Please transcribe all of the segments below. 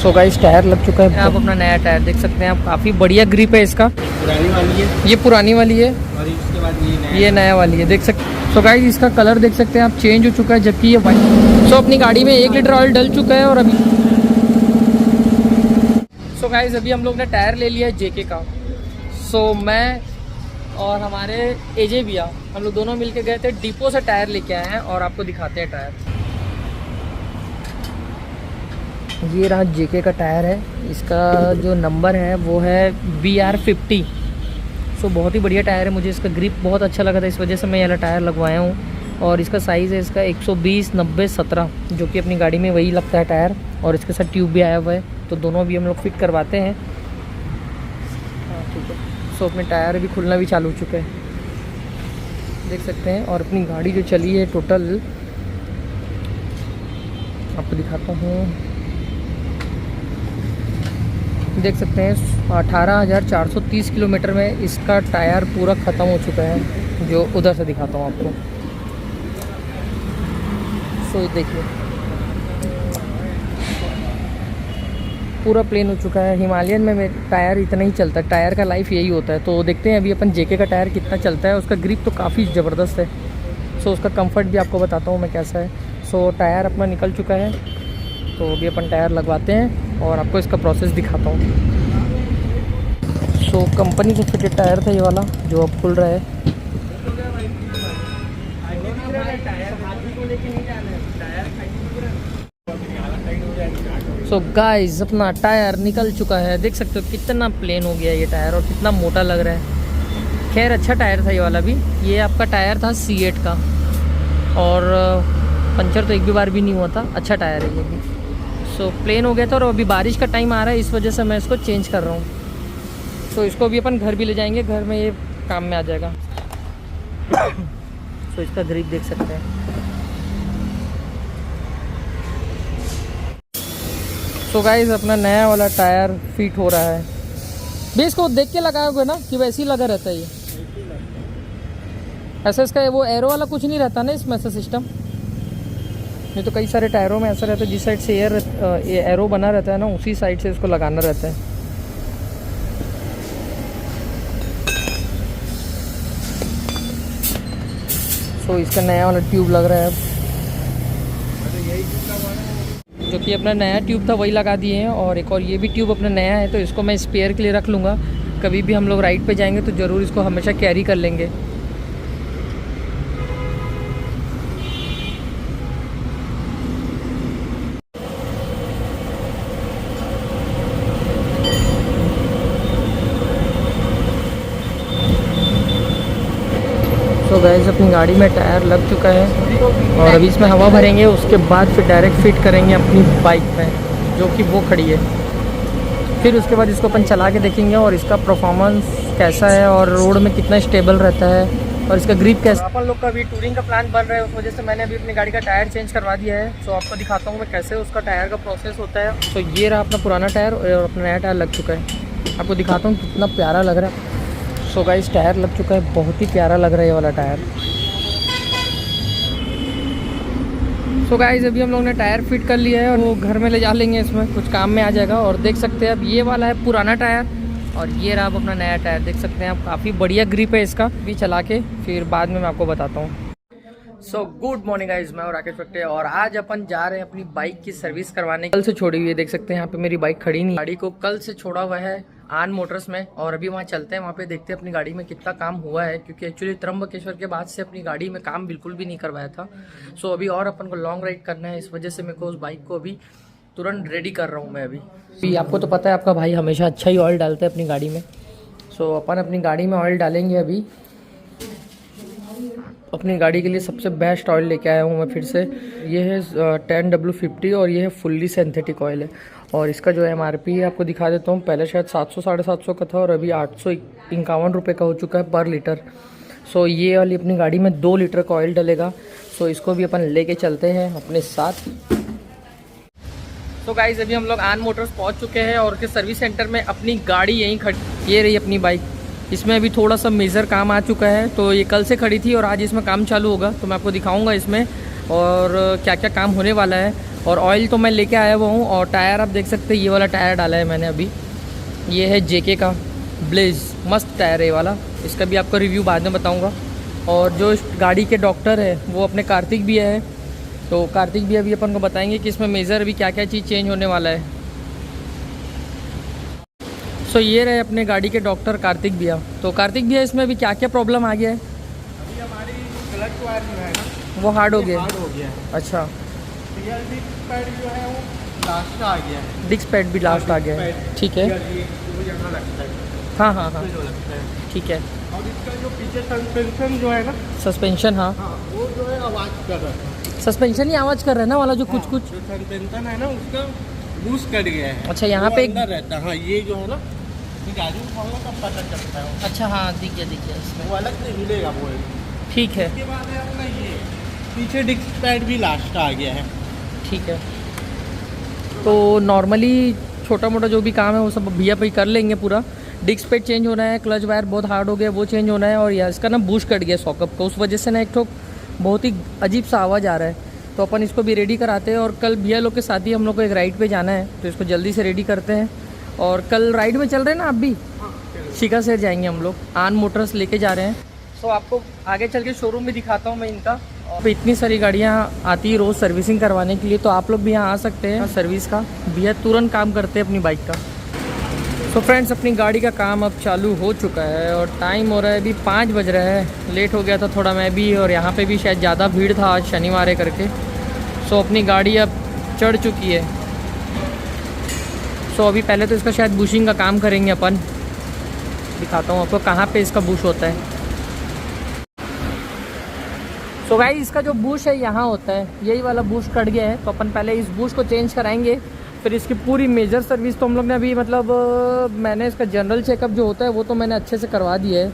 So guys tyre लग चुका है। आप अपना नया टायर देख सकते हैं आप, काफ़ी बढ़िया ग्रिप है इसका। पुरानी वाली है, ये पुरानी वाली है और इसके बाद ये नया वाली है, देख सकते। सो गाइस इसका कलर देख सकते हैं आप, चेंज हो चुका है, जबकि ये वाइट। सो अपनी गाड़ी में 1 लीटर ऑयल डल चुका है। और अभी सो गाइस अभी हम लोग ने टायर ले लिया है जेके का। सो मैं और हमारे एजे भैया हम लोग दोनों मिलके गए थे डिपो से टायर लेके आए हैं और आपको दिखाते हैं टायर। ये रहा जेके का टायर है, इसका जो नंबर है वो है BR50। सो बहुत ही बढ़िया टायर है, मुझे इसका ग्रिप बहुत अच्छा लगा था, इस वजह से मैं ये वाला टायर लगवाया हूँ। और इसका साइज़ है इसका 120 90 17, जो कि अपनी गाड़ी में वही लगता है टायर। और इसके साथ ट्यूब भी आया हुआ है, तो दोनों अभी हम लोग फिट करवाते हैं। हाँ ठीक है। सो अपने टायर भी खुलना भी चालू हो चुका है, देख सकते हैं। और अपनी गाड़ी जो चली है टोटल आपको दिखाता हूँ, देख सकते हैं 18,430 किलोमीटर में इसका टायर पूरा ख़त्म हो चुका है। जो उधर से दिखाता हूँ आपको। सो ये देखिए पूरा प्लेन हो चुका है। हिमालयन में टायर इतना ही चलता है, टायर का लाइफ यही होता है। तो देखते हैं अभी अपन जेके का टायर कितना चलता है। उसका ग्रिप तो काफ़ी ज़बरदस्त है। सो उसका कंफर्ट भी आपको बताता हूँ मैं कैसा है। सो टायर अपना निकल चुका है, तो अभी अपन टायर लगवाते हैं और आपको इसका प्रोसेस दिखाता हूँ। सो कंपनी से फिटेड टायर था ये वाला जो अब खुल रहा है। सो गाइस अपना टायर निकल चुका है, देख सकते हो कितना प्लेन हो गया ये टायर और कितना मोटा लग रहा है। खैर अच्छा टायर था ये वाला भी। ये आपका टायर था C8 का और पंचर तो एक भी बार भी नहीं हुआ था। अच्छा टायर है ये भी। सो प्लेन हो गया था और अभी बारिश का टाइम आ रहा है, इस वजह से मैं इसको चेंज कर रहा हूँ। सो इसको भी अपन घर भी ले जाएंगे, घर में ये काम में आ जाएगा। सो इसका ग्रिप देख सकते हैं। सो गाइस अपना नया वाला टायर फिट हो रहा है। भी इसको देख के लगाया होगा ना कि वैसे ही लगा रहता है ये, ऐसा इसका वो एरो वाला कुछ नहीं रहता ना इसमें ऐसा सिस्टम। नहीं तो कई सारे टायरों में ऐसा रहता है जिस साइड से एरो बना रहता है ना, उसी साइड से इसको लगाना रहता है। सो इसका नया वाला ट्यूब लग रहा है अब, जो कि अपना नया ट्यूब था वही लगा दिए हैं। और एक और ये भी ट्यूब अपना नया है, तो इसको मैं स्पेयर के लिए रख लूँगा। कभी भी हम लोग राइड पे जाएंगे तो ज़रूर इसको हमेशा कैरी कर लेंगे। तो गैस अपनी गाड़ी में टायर लग चुका है और अभी इसमें हवा भरेंगे, उसके बाद फिर डायरेक्ट फिट करेंगे अपनी बाइक में जो कि वो खड़ी है। फिर उसके बाद इसको अपन चला के देखेंगे और इसका परफॉर्मेंस कैसा है और रोड में कितना स्टेबल रहता है और इसका ग्रिप कैसा। अपन लोग का अभी टूरिंग का प्लान बन रहा है, उस वजह से मैंने अभी अपनी गाड़ी का टायर चेंज करवा दिया है। तो आपको दिखाता हूँ मैं कैसे उसका टायर का प्रोसेस होता है। तो ये रहा अपना पुराना टायर और अपना नया टायर लग चुका है। आपको दिखाता हूँ कितना प्यारा लग रहा है। सो गाइस टायर लग चुका है, बहुत ही प्यारा लग रहा है ये वाला टायर। सो गाइस अभी हम लोग ने टायर फिट कर लिया है और वो घर में ले जा लेंगे, इसमें कुछ काम में आ जाएगा। और देख सकते हैं अब ये वाला है पुराना टायर और ये रहा अब अपना नया टायर, देख सकते हैं आप। काफ़ी बढ़िया ग्रिप है इसका, भी चला के फिर बाद में मैं आपको बताता हूँ। सो गुड मॉर्निंग गाइस, मैं और राकेश फट्टे और आज अपन जा रहे हैं अपनी बाइक की सर्विस करवाने। कल से छोड़ी हुई है, देख सकते हैं यहाँ पे मेरी बाइक खड़ी नहीं। गाड़ी को कल से छोड़ा हुआ है आन मोटर्स में और अभी वहाँ चलते हैं, वहाँ पे देखते हैं अपनी गाड़ी में कितना काम हुआ है। क्योंकि एक्चुअली त्र्यंबकेश्वर के बाद से अपनी गाड़ी में काम बिल्कुल भी नहीं करवाया था। सो अभी और अपन को लॉन्ग राइड करना है, इस वजह से मेरे को उस बाइक को अभी तुरंत रेडी कर रहा हूँ मैं अभी। आपको तो पता है आपका भाई हमेशा अच्छा ही ऑयल डालता है अपनी गाड़ी में। सो अपन अपनी गाड़ी में ऑयल डालेंगे अभी। अपनी गाड़ी के लिए सबसे बेस्ट ऑयल लेके आया हूँ मैं फिर से। ये है 10W50 और ये है फुल्ली सिंथेटिक ऑयल है। और इसका जो MRP है आपको दिखा देता हूँ। पहले शायद 700 750 का था और अभी 851 रुपये का हो चुका है पर लीटर। सो ये वाली अपनी गाड़ी में 2 लीटर का ऑयल डलेगा। सो इसको भी अपन लेके चलते हैं अपने साथ। तो गाइस अभी हम लोग आन मोटर्स पहुँच चुके हैं और के सर्विस सेंटर में अपनी गाड़ी यहीं खड़ी। ये रही अपनी बाइक, इसमें अभी थोड़ा सा मेजर काम आ चुका है। तो ये कल से खड़ी थी और आज इसमें काम चालू होगा, तो मैं आपको दिखाऊंगा इसमें और क्या क्या काम होने वाला है। और ऑयल तो मैं लेके आया हुआ हूँ। और टायर आप देख सकते हैं, ये वाला टायर डाला है मैंने अभी, ये है जेके का ब्लेज, मस्त टायर है ये वाला। इसका भी आपको रिव्यू बाद में बताऊँगा। और जो इस गाड़ी के डॉक्टर है वो अपने कार्तिक भैया है, तो कार्तिक भैया भी अपन को बताएंगे कि इसमें मेजर अभी क्या क्या चीज़ चेंज होने वाला है। सो ये रहे अपने गाड़ी के डॉक्टर कार्तिक भैया। तो कार्तिक भैया इसमें अभी क्या क्या प्रॉब्लम आ गया है? अभी हमारी क्लच वायर जो है ना वो हार्ड हो गया है। हार्ड हो गया है। अच्छा, रियल डिस्क पैड जो है वो लास्ट आ गया है। डिस्क पैड भी लास्ट आ गया है, ठीक है। वो यहाँ लगता है, हाँ हाँ हाँ, जो लगता है। ठीक है। और इसका जो पीछे सस्पेंशन जो है ना, सस्पेंशन, हाँ हाँ वो जो है आवाज़ कर रहा था। सस्पेंशन ही आवाज़ कर रहा है ना वाला, जो कुछ कुछ। जो सस्पेंशन है ना उसका बूस्ट कर गया है। अच्छा, यहाँ वो पे अंदर रहता है। हाँ ये जो है ना, ये गाड़ी उठाऊंगा तब पता चलता है वो। अच्छा, हाँ दिख गया इसमें, वो अलग से हिलेगा वो। ठीक है इसके बाद है अपना ये पीछे डिस्क पैड भी लास्ट आ गया है। ठीक है। तो नॉर्मली छोटा मोटा जो भी काम है वो सब भैया पे कर लेंगे पूरा। डिस्क पैड चेंज होना है, क्लच वायर बहुत हार्ड हो गया वो चेंज होना है, और यार इसका ना बूस्ट कट गया सॉकअप का, उस वजह से ना एक ठोक बहुत ही अजीब सा आवाज़ आ रहा है। तो अपन इसको भी रेडी कराते हैं, और कल भैया लोग के साथ ही हम लोग को एक राइड पे जाना है, तो इसको जल्दी से रेडी करते हैं। और कल राइड में चल रहे हैं ना आप भी? शिका शेर जाएंगे हम लोग, आन मोटर्स लेके जा रहे हैं। सो आपको आगे चल के शोरूम भी दिखाता हूँ मैं इनका। और इतनी सारी गाड़ियाँ आती है रोज़ सर्विसिंग करवाने के लिए, तो आप लोग भी यहाँ आ सकते हैं सर्विस का। भैया तुरंत काम करते हैं अपनी बाइक का। तो फ्रेंड्स, अपनी गाड़ी का काम अब चालू हो चुका है, और टाइम हो रहा है अभी 5 बज रहा है। लेट हो गया था थोड़ा मैं भी, और यहाँ पे भी शायद ज़्यादा भीड़ था आज शनिवार है करके। सो अपनी गाड़ी अब चढ़ चुकी है। सो अभी पहले तो इसका शायद बुशिंग का काम करेंगे अपन। दिखाता हूँ आपको कहाँ पे इसका बुश होता है। सो गाइस, इसका जो बुश है यहाँ होता है, यही वाला बुश कट गया है, तो अपन पहले इस बुश को चेंज कराएंगे। फिर इसकी पूरी मेजर सर्विस तो हम लोग ने अभी मैंने इसका जनरल चेकअप जो होता है वो तो मैंने अच्छे से करवा दिया है।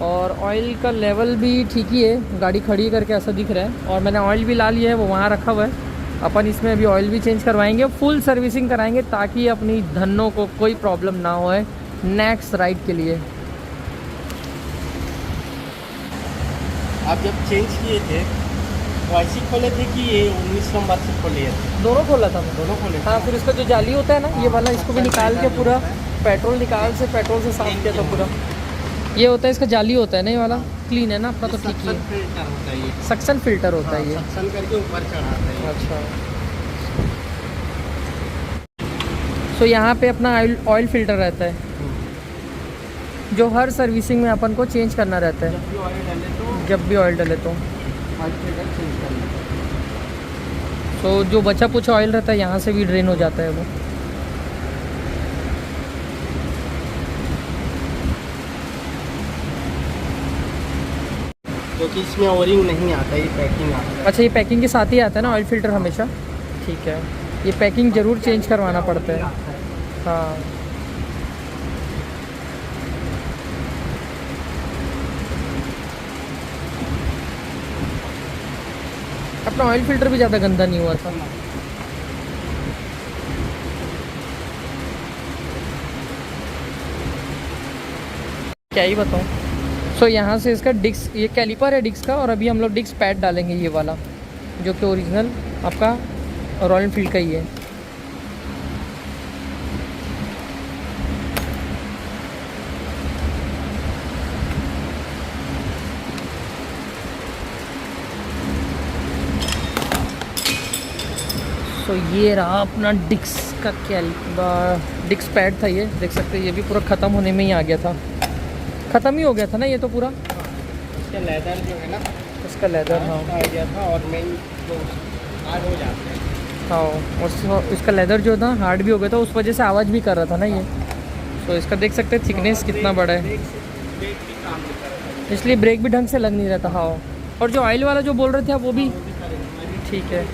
और ऑयल का लेवल भी ठीक ही है, गाड़ी खड़ी करके ऐसा दिख रहा है। और मैंने ऑयल भी ला लिया है, वो वहाँ रखा हुआ है। अपन इसमें अभी ऑयल भी चेंज करवाएंगे, फुल सर्विसिंग कराएंगे, ताकि अपनी धनों को कोई प्रॉब्लम ना होए नेक्स्ट राइड के लिए। आप जब चेंज किए थे तो ऐसे खोले थे कि ये 19 नंबर से खोले थे? दोनों खोला था मैं। दोनों खोले? हाँ, फिर इसका जो जाली होता है ना ये वाला, इसको भी निकाल के पूरा पेट्रोल से साफ किया था पूरा। ये होता है इसका जाली होता है ना, ये वाला क्लीन है ना अपना, तो ठीक ही है। फिल्टर होता है ये, सक्शन फिल्टर होता है ये। सक्शन करके ऊपर चढ़ाता है। अच्छा, सो यहाँ पे अपना ऑयल फिल्टर रहता है, जो हर सर्विसिंग में अपन को चेंज करना रहता है। जब भी ऑयल डले तो ऑयल फिल्टर चेंज करना। सो जो बचा कुछ ऑयल रहता है यहाँ से भी ड्रेन हो जाता है वो। क्योंकि इसमें ओरिंग नहीं आता, ये पैकिंग आता है। अच्छा, ये पैकिंग के साथ ही आता है ना ऑयल फिल्टर हमेशा? ठीक है, ये पैकिंग ज़रूर चेंज करवाना पड़ता है। हाँ, अपना ऑयल फिल्टर भी ज़्यादा गंदा नहीं हुआ था। क्या ही बताऊँ। सो यहाँ से इसका डिस्क, ये कैलिपर है डिस्क का, और अभी हम लोग डिस्क पैड डालेंगे ये वाला, जो कि ओरिजिनल आपका रॉयल एनफील्ड का ही है। सो ये रहा अपना डिस्क का डिस्क पैड था, ये देख सकते हैं। ये भी पूरा ख़त्म होने में ही आ गया था, ख़त्म ही हो गया था ना ये तो पूरा। इसका लेदर जो है ना, इसका लेदर, हाँ आ गया था, और मेन तो हार्ड हो जाता है। हाँ, और इसका लेदर जो था हार्ड भी हो गया था, उस वजह से आवाज़ भी कर रहा था ना ये। तो इसका देख सकते हैं थिकनेस कितना बड़ा है, ब्रेक भी काम नहीं कर रहा है। इसलिए ब्रेक भी ढंग से लग नहीं रहा था। हाँ, और जो ऑयल वाला जो बोल रहे थे आप वो भी ठीक है।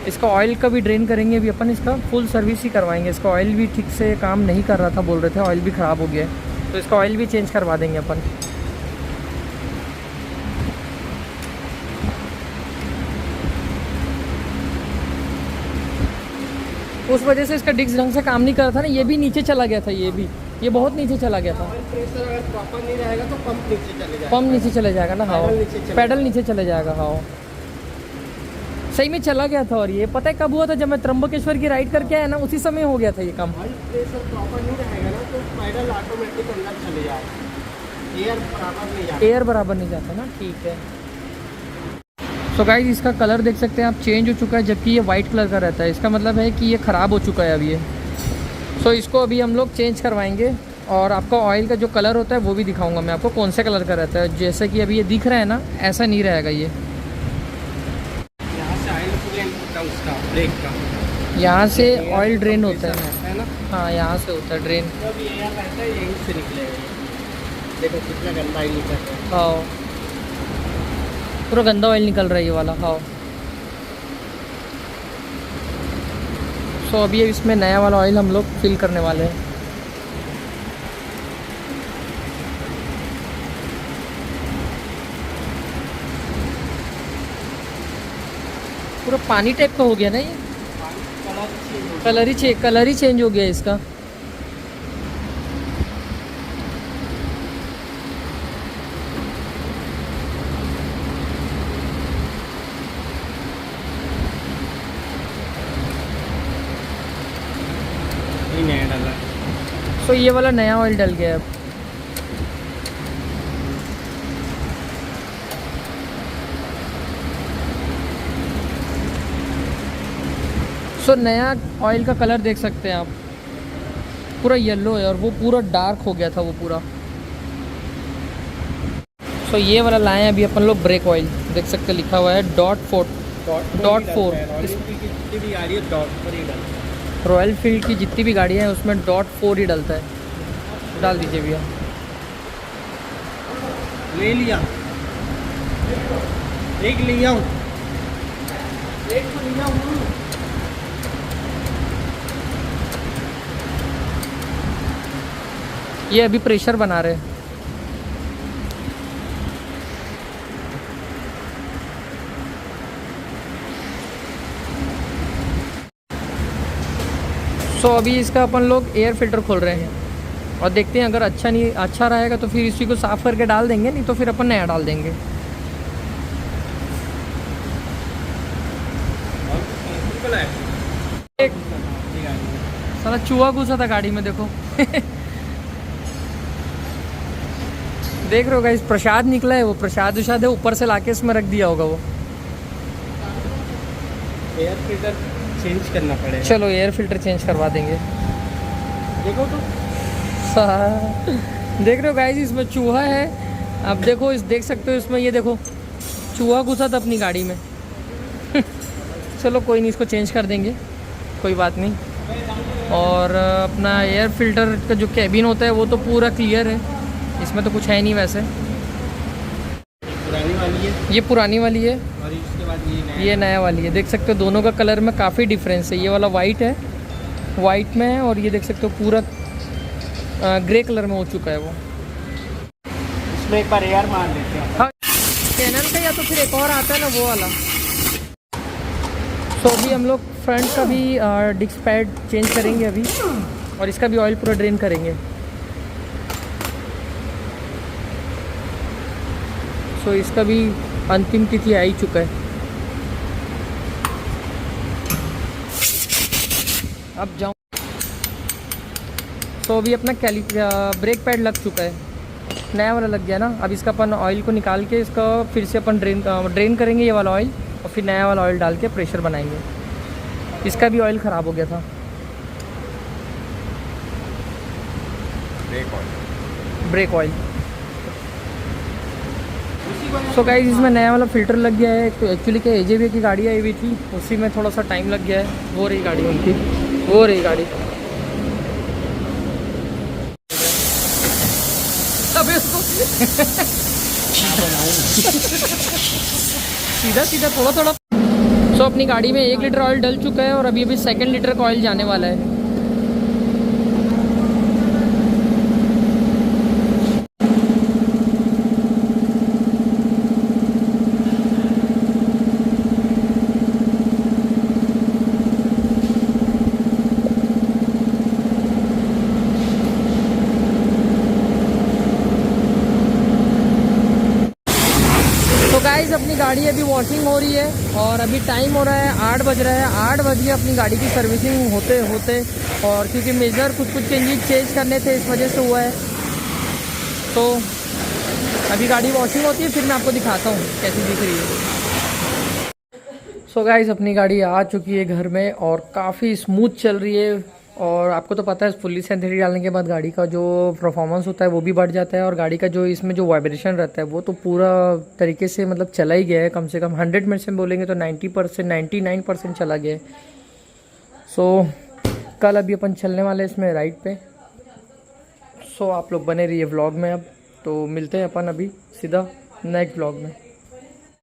इसका ऑयल का भी ड्रेन करेंगे अभी अपन, इसका फुल सर्विस ही करवाएंगे। इसका ऑयल भी ठीक से काम नहीं कर रहा था बोल रहे थे, ऑयल भी ख़राब हो गया है, तो इसका ऑयल भी चेंज करवा देंगे अपन। उस वजह से इसका डिस्क ढंग से काम नहीं कर रहा था ना, ये भी नीचे चला गया था, ये बहुत नीचे चला गया था। ऑयल प्रेशर अगर प्रॉपर नहीं रहेगा तो पंप नीचे चले जाएगा। पंप नीचे चले जाएगा ना। हाँ, पैडल नीचे चले पैडल नीचे चले जाएगा। हाँ, सही में चला गया था। और ये पता है कब हुआ था? जब मैं त्र्यंबकेश्वर की राइड करके आया ना, उसी समय हो गया था ये काम। ऑयल प्रेशर प्रॉपर नहीं रहेगा ना तो पैडल ऑटोमेटिक अंदर चले जाएगा, एयर बराबर नहीं जाता। एयर बराबर नहीं जाता ना, ठीक है। सो गाइस इसका कलर देख सकते हैं आप, चेंज हो चुका है, जबकि ये वाइट कलर का रहता है। इसका मतलब है कि ये ख़राब हो चुका है अभी ये। सो इसको अभी हम लोग चेंज करवाएंगे और आपका ऑयल का जो कलर होता है वो भी दिखाऊंगा मैं आपको कौन से कलर का रहता है। जैसे कि अभी ये दिख रहा है ना, ऐसा नहीं रहेगा ये। यहाँ से ऑयल ड्रेन होता है उसका, ब्रेक का। यहाँ से ऑयल ड्रेन होता है ना, हाँ यहाँ से होता है ड्रेन। जब एयर रहता है यहीं से निकलेगा ये। देखो कितना गंदा ऑयल निकल रहा है। हाँ पूरा गंदा ऑयल निकल रहा है ये वाला। हाँ सो अभी इसमें नया वाला ऑयल हम लोग फिल करने वाले हैं। पूरा पानी टाइप का हो गया ना ये, कलर ही चेंज हो गया इसका। ये नया डाला। सो ये वाला नया ऑयल डल गया है अब। सो नया ऑयल का कलर देख सकते हैं आप, पूरा येलो है और वो पूरा डार्क हो गया था वो पूरा। सो ये वाला लाए हैं अभी अपन लोग ब्रेक ऑयल, देख सकते हैं लिखा हुआ है .4 जितनी भी गाड़ी है .4 ही डालता है। रॉयल फील्ड की जितनी भी गाड़ियाँ हैं उसमें .4 ही डलता है। डाल दीजिए भैया। ले लिया, एक लिया हूँ, एक तो लिया हूँ। ये अभी प्रेशर बना रहे हैं। सो अभी इसका अपन लोग एयर फिल्टर खोल रहे हैं और देखते हैं अगर अच्छा रहेगा तो फिर इसी को साफ़ करके डाल देंगे, नहीं तो फिर अपन नया डाल देंगे। एक साला चूहा घुसा था गाड़ी में, देखो देख रहे हो गाइस, प्रसाद निकला है, वो प्रसाद है, ऊपर से लाके इसमें रख दिया होगा वो। एयर फिल्टर चेंज करना पड़ेगा। चलो एयर फिल्टर चेंज करवा देंगे। देखो तो देख रहे हो गाइस इसमें चूहा है। अब देखो देख सकते हो इसमें, ये देखो चूहा घुसा था अपनी गाड़ी में। चलो कोई नहीं, इसको चेंज कर देंगे, कोई बात नहीं। और अपना एयर फिल्टर का जो कैबिन होता है वो तो पूरा क्लियर है, इसमें तो कुछ है नहीं वैसे। पुरानी वाली है, ये पुरानी वाली है और इसके बाद ये नया वाली है। देख सकते हो दोनों का कलर में काफ़ी डिफरेंस है। ये वाला वाइट है, वाइट में है, और ये देख सकते हो पूरा ग्रे कलर में हो चुका है वो। इसमें एक बार एयर मार लेते हैं। हाँ कैनन का, या तो फिर एक और आता है ना वो वाला। तो अभी हम लोग फ्रंट का भी डिस्क पैड चेंज करेंगे अभी, और इसका भी ऑयल पूरा ड्रेन करेंगे। सो इसका भी अंतिम तिथि आ ही चुका है। अब जाऊँ तो अभी अपना ब्रेक पैड लग चुका है, नया वाला लग गया ना। अब इसका अपन ऑयल को निकाल के इसका फिर से अपन ड्रेन करेंगे ये वाला ऑयल, और फिर नया वाला ऑयल डाल के प्रेशर बनाएंगे। इसका भी ऑयल ख़राब हो गया था, ब्रेक ऑयल। सो गाइस इसमें नया वाला फ़िल्टर लग गया है। तो एक्चुअली क्या AJB की गाड़ी आई हुई थी, उसी में थोड़ा सा टाइम लग गया है। वो रही गाड़ी उनकी, वो रही गाड़ी। अबे उसको सीधा सीधा थोड़ा थोड़ा। सो अपनी गाड़ी में 1 लीटर ऑयल डल चुका है और अभी 2 लीटर का ऑयल जाने वाला है। गाइस अपनी गाड़ी अभी वॉशिंग हो रही है और अभी टाइम हो रहा है 8 बज रहा है। 8 बजे अपनी गाड़ी की सर्विसिंग होते होते, और क्योंकि मेजर कुछ चेंजेस चेंज करने थे इस वजह से हुआ है। तो अभी गाड़ी वॉशिंग होती है, फिर मैं आपको दिखाता हूँ कैसी दिख रही है। सो गाइस अपनी गाड़ी आ चुकी है घर में और काफ़ी स्मूथ चल रही है। और आपको तो पता है फुल्ली सिंथेटिक डालने के बाद गाड़ी का जो परफॉर्मेंस होता है वो भी बढ़ जाता है, और गाड़ी का जो इसमें जो वाइब्रेशन रहता है वो तो पूरा तरीके से मतलब चला ही गया है। कम से कम 100% बोलेंगे तो 90%, 99% चला गया है। सो कल अभी अपन चलने वाले हैं इसमें राइड पे। सो आप लोग बने रहिए व्लॉग में। अब तो मिलते हैं अपन अभी सीधा नेक्स्ट व्लॉग में।